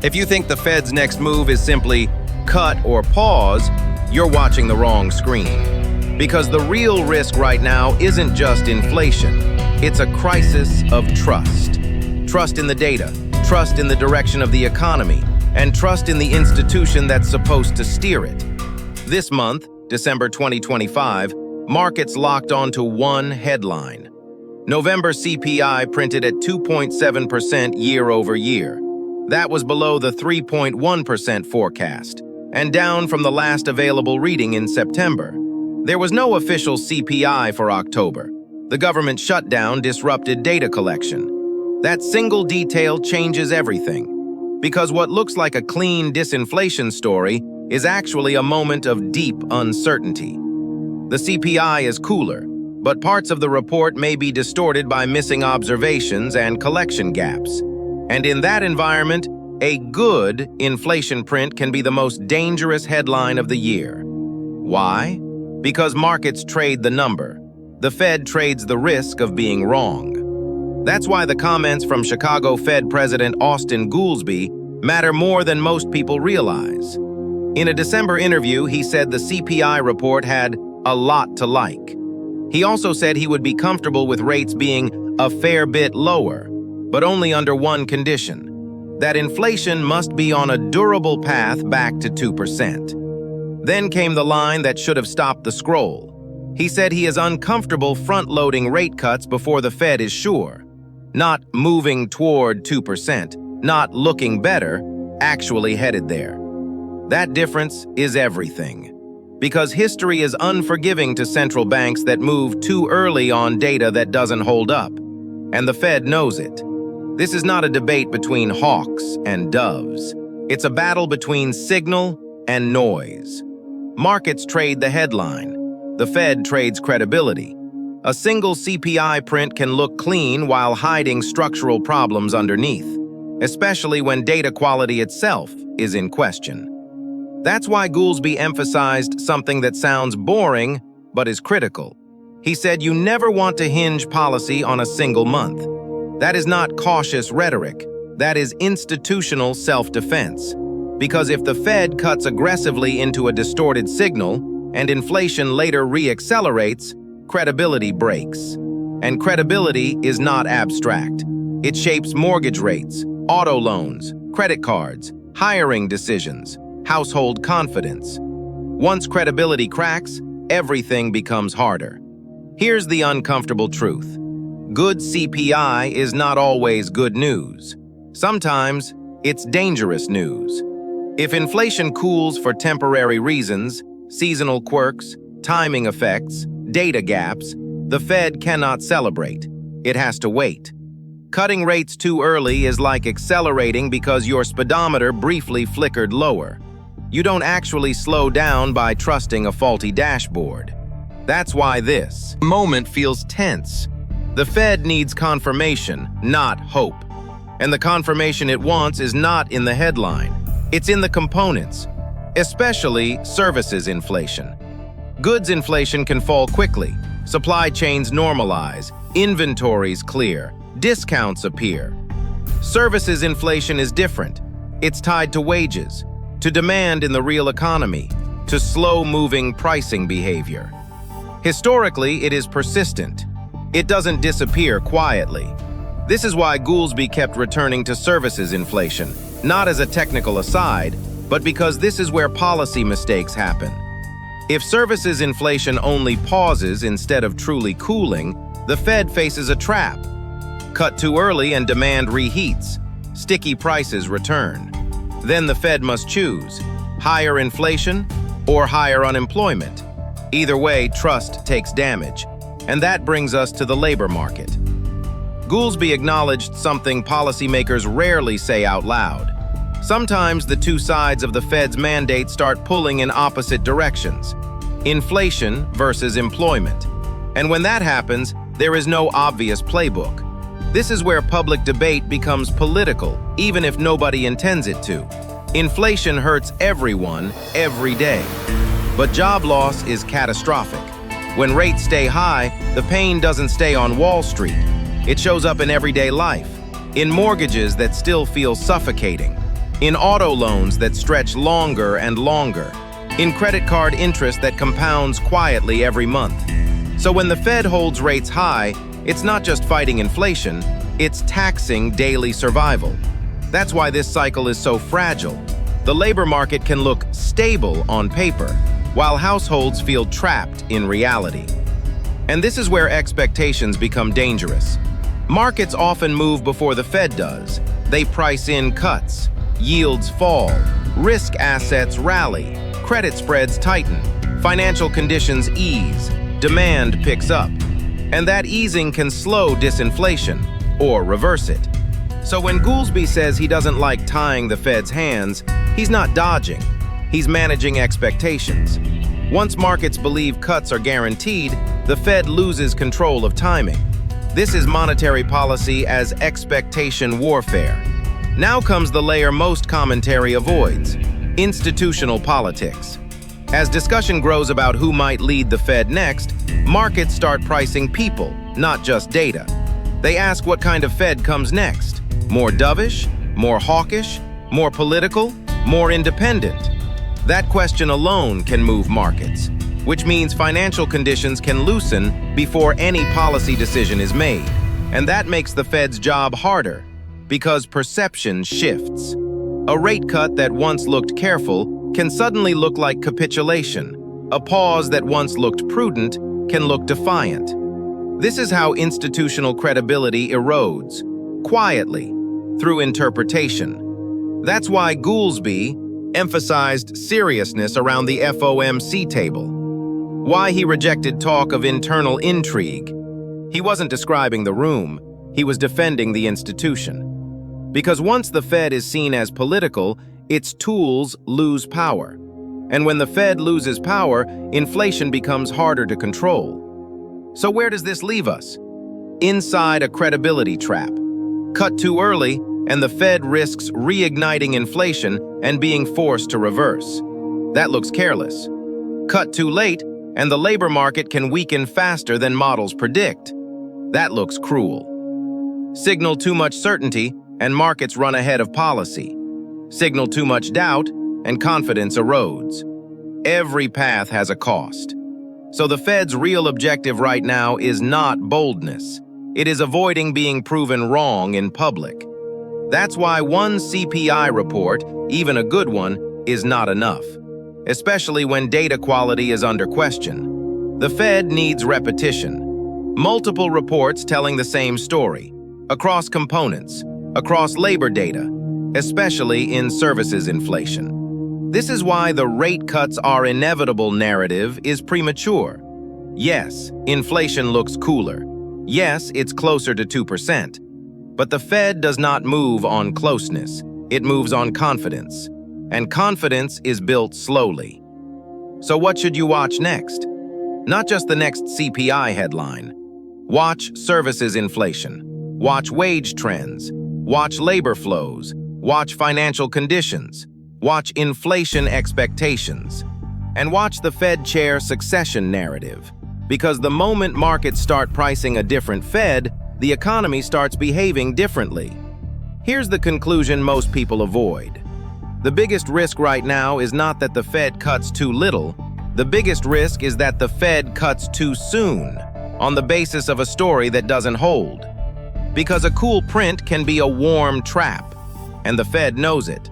If you think the Fed's next move is simply cut or pause, you're watching the wrong screen. Because the real risk right now isn't just inflation, it's a crisis of trust. Trust in the data, trust in the direction of the economy, and trust in the institution that's supposed to steer it. This month, December 2025, markets locked onto one headline. November CPI printed at 2.7% year over year. That was below the 3.1% forecast, and down from the last available reading in September. There was no official CPI for October. The government shutdown disrupted data collection. That single detail changes everything, because what looks like a clean disinflation story is actually a moment of deep uncertainty. The CPI is cooler, but parts of the report may be distorted by missing observations and collection gaps. And in that environment, a good inflation print can be the most dangerous headline of the year. Why? Because markets trade the number. The Fed trades the risk of being wrong. That's why the comments from Chicago Fed President Austin Goolsbee matter more than most people realize. In a December interview, he said the CPI report had a lot to like. He also said he would be comfortable with rates being a fair bit lower, but only under one condition: that inflation must be on a durable path back to 2%. Then came the line that should have stopped the scroll. He said he is uncomfortable front-loading rate cuts before the Fed is sure. Not moving toward 2%, not looking better, actually headed there. That difference is everything. Because history is unforgiving to central banks that move too early on data that doesn't hold up. And the Fed knows it. This is not a debate between hawks and doves. It's a battle between signal and noise. Markets trade the headline. The Fed trades credibility. A single CPI print can look clean while hiding structural problems underneath, especially when data quality itself is in question. That's why Goolsbee emphasized something that sounds boring but is critical. He said you never want to hinge policy on a single month. That is not cautious rhetoric. That is institutional self-defense. Because if the Fed cuts aggressively into a distorted signal and inflation later re-accelerates, credibility breaks. And credibility is not abstract. It shapes mortgage rates, auto loans, credit cards, hiring decisions, household confidence. Once credibility cracks, everything becomes harder. Here's the uncomfortable truth. Good CPI is not always good news. Sometimes it's dangerous news. If inflation cools for temporary reasons, seasonal quirks, timing effects, data gaps, the Fed cannot celebrate. It has to wait. Cutting rates too early is like accelerating because your speedometer briefly flickered lower. You don't actually slow down by trusting a faulty dashboard. That's why this moment feels tense. The Fed needs confirmation, not hope. And the confirmation it wants is not in the headline. It's in the components, especially services inflation. Goods inflation can fall quickly. Supply chains normalize, inventories clear, discounts appear. Services inflation is different. It's tied to wages, to demand in the real economy, to slow-moving pricing behavior. Historically, it is persistent. It doesn't disappear quietly. This is why Goolsbee kept returning to services inflation, not as a technical aside, but because this is where policy mistakes happen. If services inflation only pauses instead of truly cooling, the Fed faces a trap. Cut too early and demand reheats. Sticky prices return. Then the Fed must choose: higher inflation or higher unemployment. Either way, trust takes damage. And that brings us to the labor market. Goolsbee acknowledged something policymakers rarely say out loud. Sometimes the two sides of the Fed's mandate start pulling in opposite directions: inflation versus employment. And when that happens, there is no obvious playbook. This is where public debate becomes political, even if nobody intends it to. Inflation hurts everyone, every day. But job loss is catastrophic. When rates stay high, the pain doesn't stay on Wall Street. It shows up in everyday life, in mortgages that still feel suffocating, in auto loans that stretch longer and longer, in credit card interest that compounds quietly every month. So when the Fed holds rates high, it's not just fighting inflation, it's taxing daily survival. That's why this cycle is so fragile. The labor market can look stable on paper, while households feel trapped in reality. And this is where expectations become dangerous. Markets often move before the Fed does. They price in cuts, yields fall, risk assets rally, credit spreads tighten, financial conditions ease, demand picks up. And that easing can slow disinflation, or reverse it. So when Goolsbee says he doesn't like tying the Fed's hands, he's not dodging, he's managing expectations. Once markets believe cuts are guaranteed, the Fed loses control of timing. This is monetary policy as expectation warfare. Now comes the layer most commentary avoids: institutional politics. As discussion grows about who might lead the Fed next, markets start pricing people, not just data. They ask what kind of Fed comes next. More dovish? More hawkish? More political? More independent? That question alone can move markets, which means financial conditions can loosen before any policy decision is made. And that makes the Fed's job harder, because perception shifts. A rate cut that once looked careful can suddenly look like capitulation. A pause that once looked prudent can look defiant. This is how institutional credibility erodes, quietly, through interpretation. That's why Goolsbee emphasized seriousness around the FOMC table. Why he rejected talk of internal intrigue. He wasn't describing the room, he was defending the institution. Because once the Fed is seen as political, its tools lose power. And when the Fed loses power, inflation becomes harder to control. So where does this leave us? Inside a credibility trap. Cut too early, and the Fed risks reigniting inflation and being forced to reverse. That looks careless. Cut too late, and the labor market can weaken faster than models predict. That looks cruel. Signal too much certainty, and markets run ahead of policy. Signal too much doubt, and confidence erodes. Every path has a cost. So the Fed's real objective right now is not boldness. It is avoiding being proven wrong in public. That's why one CPI report, even a good one, is not enough, especially when data quality is under question. The Fed needs repetition. Multiple reports telling the same story, across components, across labor data, especially in services inflation. This is why the rate cuts are inevitable narrative is premature. Yes, inflation looks cooler. Yes, it's closer to 2%. But the Fed does not move on closeness. It moves on confidence. And confidence is built slowly. So what should you watch next? Not just the next CPI headline. Watch services inflation. Watch wage trends. Watch labor flows. Watch financial conditions. Watch inflation expectations. And watch the Fed chair succession narrative. Because the moment markets start pricing a different Fed, the economy starts behaving differently. Here's the conclusion most people avoid. The biggest risk right now is not that the Fed cuts too little. The biggest risk is that the Fed cuts too soon, on the basis of a story that doesn't hold. Because a cool print can be a warm trap, and the Fed knows it.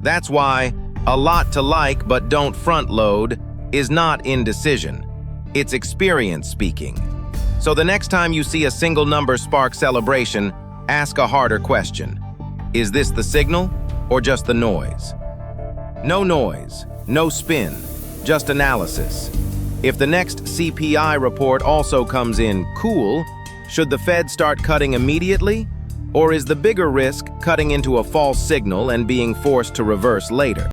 That's why a lot to like but don't front load is not indecision. It's experience speaking. So the next time you see a single number spark celebration, ask a harder question. Is this the signal or just the noise? No noise, no spin, just analysis. If the next CPI report also comes in cool, should the Fed start cutting immediately? Or is the bigger risk cutting into a false signal and being forced to reverse later?